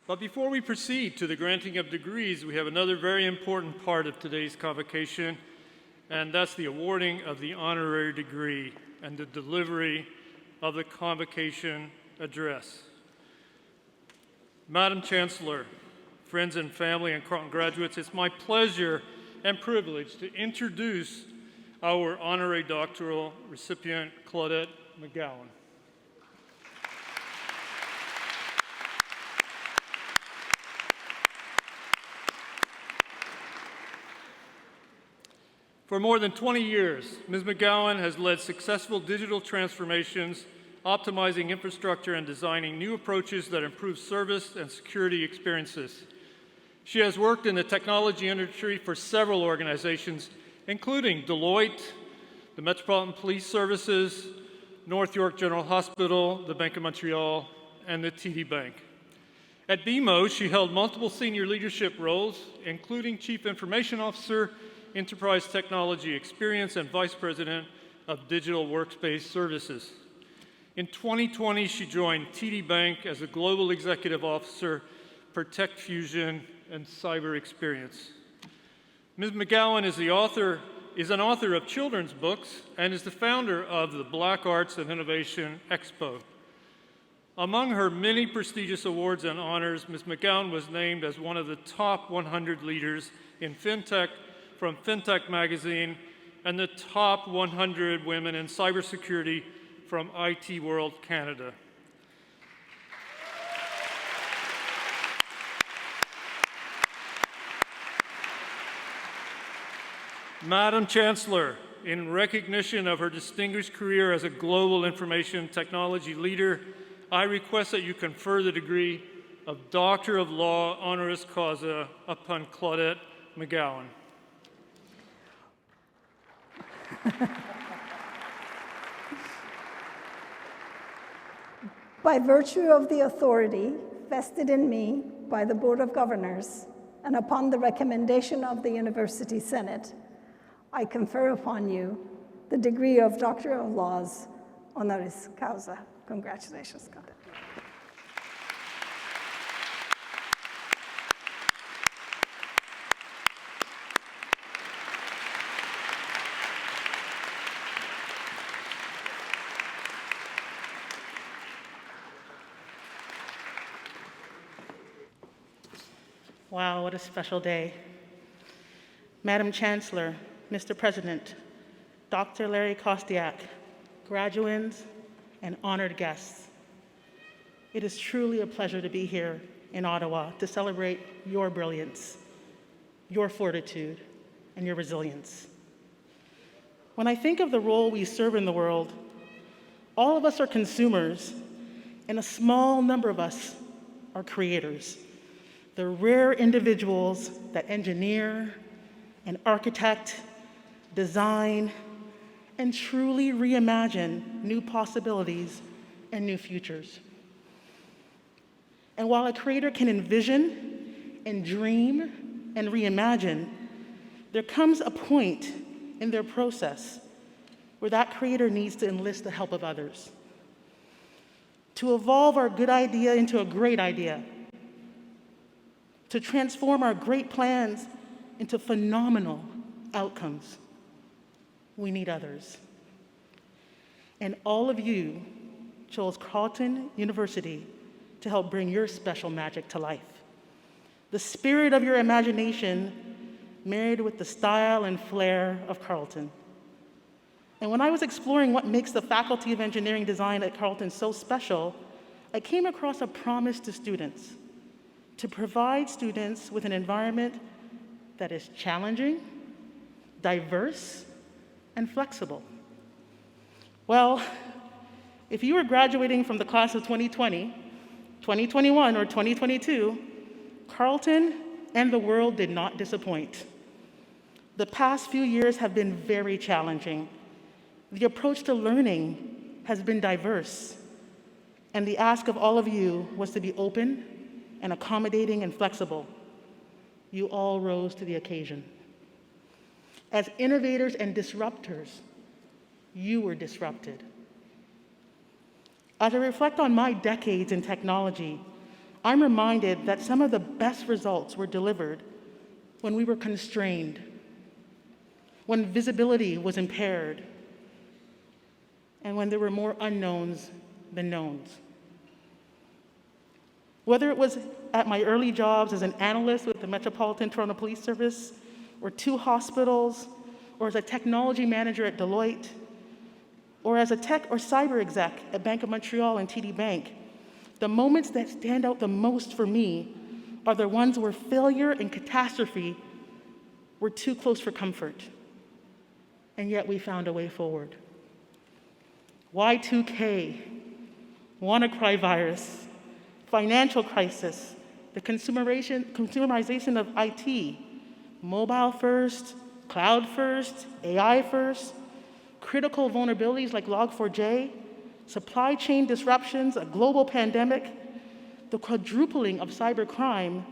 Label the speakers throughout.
Speaker 1: But before we proceed to the granting of degrees, we have another very important part of today's convocation, and that's the awarding of the honorary degree and the delivery of the convocation address. Madam Chancellor, friends and family, and Carleton graduates, it's my pleasure and privilege to introduce our honorary doctoral recipient, Claudette McGowan. For more than 20 years, Ms. McGowan has led successful digital transformations, optimizing infrastructure and designing new approaches that improve service and security experiences. She has worked in the technology industry for several organizations, including Deloitte, the Metropolitan Police Services, North York General Hospital, the Bank of Montreal, and the TD Bank. At BMO, she held multiple senior leadership roles, including Chief Information Officer, Enterprise Technology Experience, and Vice President of Digital Workspace Services. In 2020, she joined TD Bank as a Global Executive Officer for Tech Fusion and Cyber Experience. Ms. McGowan is an author of children's books and is the founder of the Black Arts and Innovation Expo. Among her many prestigious awards and honors, Ms. McGowan was named as one of the top 100 leaders in FinTech from FinTech Magazine and the top 100 women in cybersecurity from IT World Canada. Madam Chancellor, in recognition of her distinguished career as a global information technology leader, I request that you confer the degree of Doctor of Law honoris causa upon Claudette McGowan.
Speaker 2: By virtue of the authority vested in me by the Board of Governors and upon the recommendation of the University Senate, I confer upon you the degree of Doctor of Laws honoris causa. Congratulations, Convocation.
Speaker 3: Wow, what a special day. Madam Chancellor, Mr. President, Dr. Larry Kostiak, graduands, and honored guests. It is truly a pleasure to be here in Ottawa to celebrate your brilliance, your fortitude, and your resilience. When I think of the role we serve in the world, all of us are consumers, and a small number of us are creators. The rare individuals that engineer and architect, design, and truly reimagine new possibilities and new futures. And while a creator can envision and dream and reimagine, there comes a point in their process where that creator needs to enlist the help of others to evolve our good idea into a great idea, to transform our great plans into phenomenal outcomes. We need others. And all of you chose Carleton University to help bring your special magic to life. The spirit of your imagination married with the style and flair of Carleton. And when I was exploring what makes the Faculty of Engineering Design at Carleton so special, I came across a promise to students to provide students with an environment that is challenging, diverse, and flexible. Well, if you were graduating from the class of 2020, 2021, or 2022, Carleton and the world did not disappoint. The past few years have been very challenging. The approach to learning has been diverse, and the ask of all of you was to be open and accommodating and flexible. You all rose to the occasion. As innovators and disruptors, you were disrupted. As I reflect on my decades in technology, I'm reminded that some of the best results were delivered when we were constrained, when visibility was impaired, and when there were more unknowns than knowns. Whether it was at my early jobs as an analyst with the Metropolitan Toronto Police Service, or 2 hospitals, or as a technology manager at Deloitte, or as a tech or cyber exec at Bank of Montreal and TD Bank, the moments that stand out the most for me are the ones where failure and catastrophe were too close for comfort, and yet we found a way forward. Y2K, WannaCry virus, financial crisis, the consumerization of IT, mobile first, cloud first, AI first, critical vulnerabilities like Log4j, supply chain disruptions, a global pandemic, the quadrupling of cybercrime,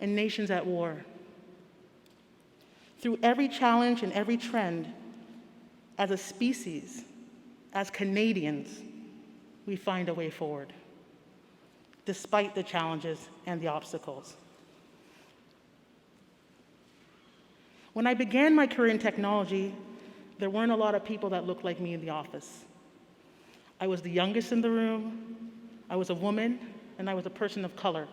Speaker 3: and nations at war. Through every challenge and every trend, as a species, as Canadians, we find a way forward, despite the challenges and the obstacles. When I began my career in technology, there weren't a lot of people that looked like me in the office. I was the youngest in the room, I was a woman, and I was a person of color.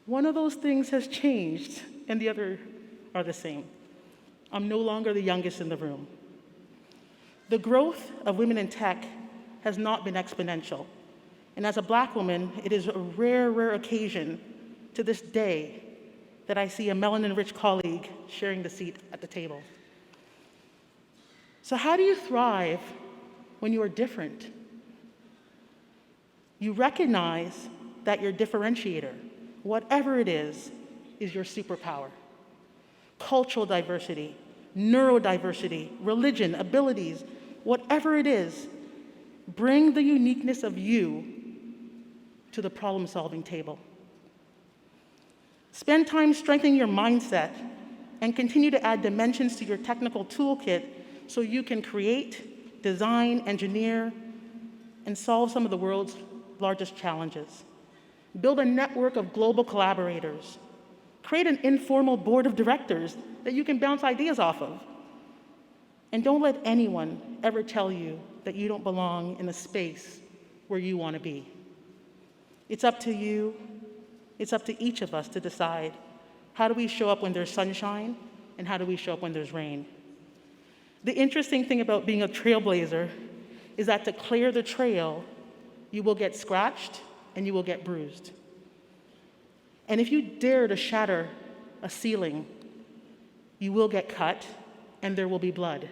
Speaker 3: One of those things has changed, and the other are the same. I'm no longer the youngest in the room. The growth of women in tech has not been exponential. And as a Black woman, it is a rare occasion to this day that I see a melanin-rich colleague sharing the seat at the table. So how do you thrive when you are different? You recognize that your differentiator, whatever it is your superpower. Cultural diversity, neurodiversity, religion, abilities, whatever it is, bring the uniqueness of you to the problem-solving table. Spend time strengthening your mindset and continue to add dimensions to your technical toolkit so you can create, design, engineer, and solve some of the world's largest challenges. Build a network of global collaborators. Create an informal board of directors that you can bounce ideas off of. And don't let anyone ever tell you that you don't belong in the space where you want to be. It's up to you, it's up to each of us to decide, how do we show up when there's sunshine, and how do we show up when there's rain? The interesting thing about being a trailblazer is that to clear the trail, you will get scratched and you will get bruised. And if you dare to shatter a ceiling, you will get cut and there will be blood.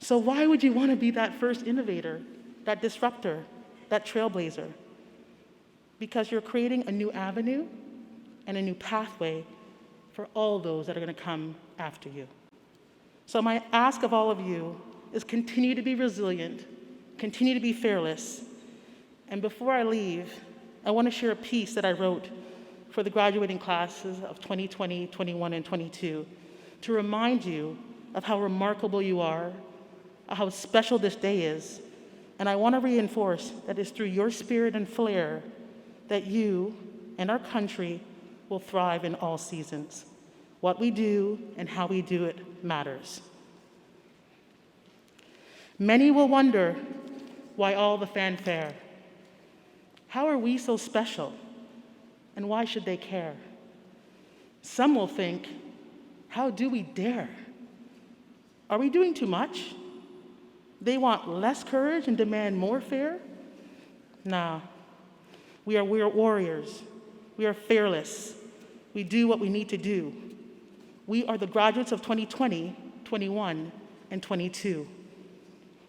Speaker 3: So why would you want to be that first innovator, that disruptor, that trailblazer? Because you're creating a new avenue and a new pathway for all those that are going to come after you. So my ask of all of you is continue to be resilient, continue to be fearless. And before I leave, I want to share a piece that I wrote for the graduating classes of 2020, 21, and 22 to remind you of how remarkable you are, how special this day is. And I want to reinforce that it's through your spirit and flair that you and our country will thrive in all seasons. What we do and how we do it matters. Many will wonder why all the fanfare. How are we so special? And why should they care? Some will think, how do we dare? Are we doing too much? They want less courage and demand more fear? Nah. We are warriors. We are fearless. We do what we need to do. We are the graduates of 2020, 21, and 22.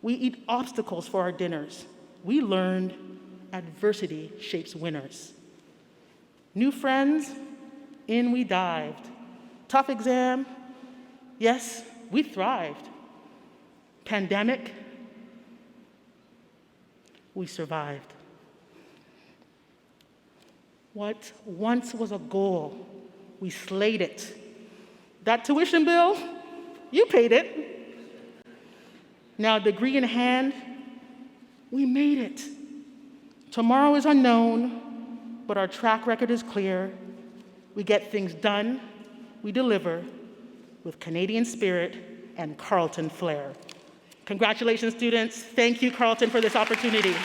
Speaker 3: We eat obstacles for our dinners. We learned adversity shapes winners. New friends, in we dived. Tough exam, yes, we thrived. Pandemic, we survived. What once was a goal, we slayed it. That tuition bill, you paid it. Now, degree in hand, we made it. Tomorrow is unknown, but our track record is clear. We get things done, we deliver with Canadian spirit and Carleton flair. Congratulations, students. Thank you, Carleton, for this opportunity.